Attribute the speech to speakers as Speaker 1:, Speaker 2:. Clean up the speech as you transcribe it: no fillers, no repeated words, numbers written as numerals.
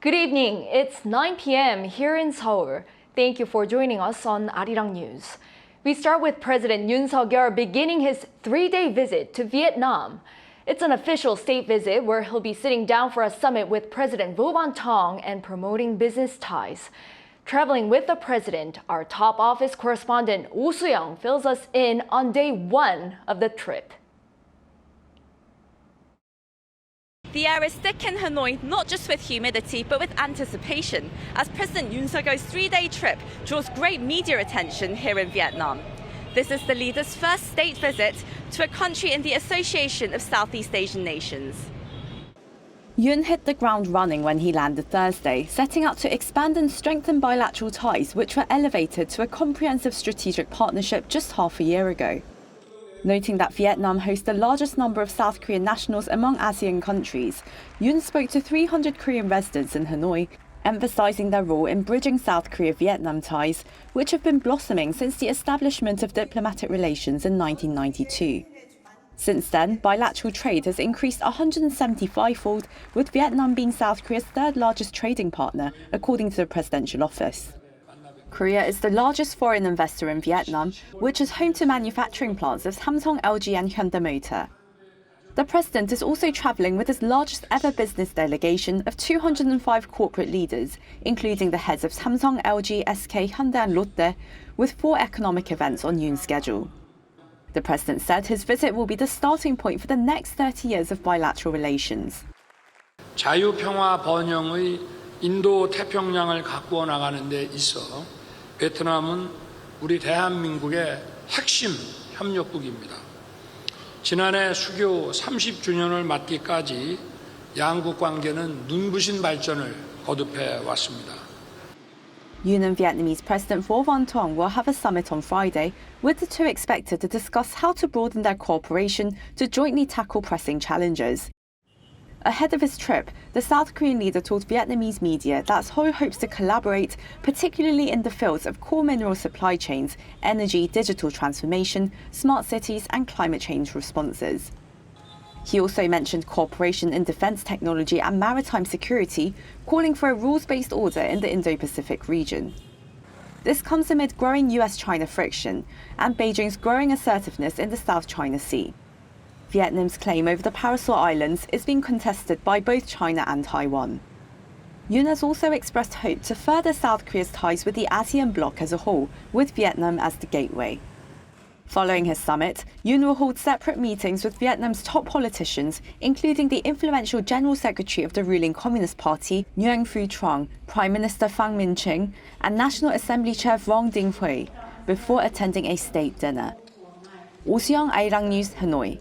Speaker 1: Good evening. It's 9 p.m. here in Seoul. Thank you for joining us on Arirang.News. We start with President Yoon Suk Yeol beginning his 3-day visit to Vietnam. It's an official state visit where he'll be sitting down for a summit with President Võ Văn Thưởng and promoting business ties. Traveling with the president, our top office correspondent Oh Soo-young fills us in on day 1 of the trip.
Speaker 2: The air is thick in Hanoi, not just with humidity, but with anticipation, as President Yoon Suk Yeol's 3-day trip draws great media attention here in Vietnam. This is the leader's first state visit to a country in the Association of Southeast Asian Nations. Yoon hit the ground running when he landed Thursday, setting out to expand and strengthen bilateral ties, which were elevated to a comprehensive strategic partnership just half a year ago. Noting that Vietnam hosts the largest number of South Korean nationals among ASEAN countries, Yoon spoke to 300 Korean residents in Hanoi, emphasizing their role in bridging South Korea-Vietnam ties, which have been blossoming since the establishment of diplomatic relations in 1992. Since then, bilateral trade has increased 175-fold, with Vietnam being South Korea's third largest trading partner, according to the presidential office. Korea is the largest foreign investor in Vietnam, which is home to manufacturing plants of Samsung, LG and Hyundai Motor. The president is also travelling with his largest ever business delegation of 205 corporate leaders, including the heads of Samsung, LG, SK, Hyundai and Lotte, with 4 economic events on Yoon's schedule. The president said his visit will be the starting point for the next 30 years of bilateral relations.
Speaker 3: 자유평화 번영의 인도 태평양을 가꾸어 나가는 데 있어 베트남은 우리 대한민국의 핵심 협력국입니다. 지난해 수교 30주년을 맞기까지 양국 관계는 눈부신 발전을 거듭해 왔습니다.
Speaker 2: Yoon and Vietnamese President Võ Văn Thưởng will have a summit on Friday, with the two expected to discuss how to broaden their cooperation to jointly tackle pressing challenges. Ahead of his trip, the South Korean leader told Vietnamese media that Seoul hopes to collaborate, particularly in the fields of core mineral supply chains, energy, digital transformation, smart cities and climate change responses. He also mentioned cooperation in defense technology and maritime security, calling for a rules-based order in the Indo-Pacific region. This comes amid growing US-China friction and Beijing's growing assertiveness in the South China Sea. Vietnam's claim over the Paracel Islands is being contested by both China and Taiwan. Yoon has also expressed hope to further South Korea's ties with the ASEAN bloc as a whole, with Vietnam as the gateway. Following his summit, Yoon will hold separate meetings with Vietnam's top politicians, including the influential General Secretary of the ruling Communist Party, Nguyen Phu Trong, Prime Minister Pham Minh Chinh, and National Assembly Chair Vuong Dinh Hue, before attending a state dinner. Oh Soo-young, Arirang News, Hanoi.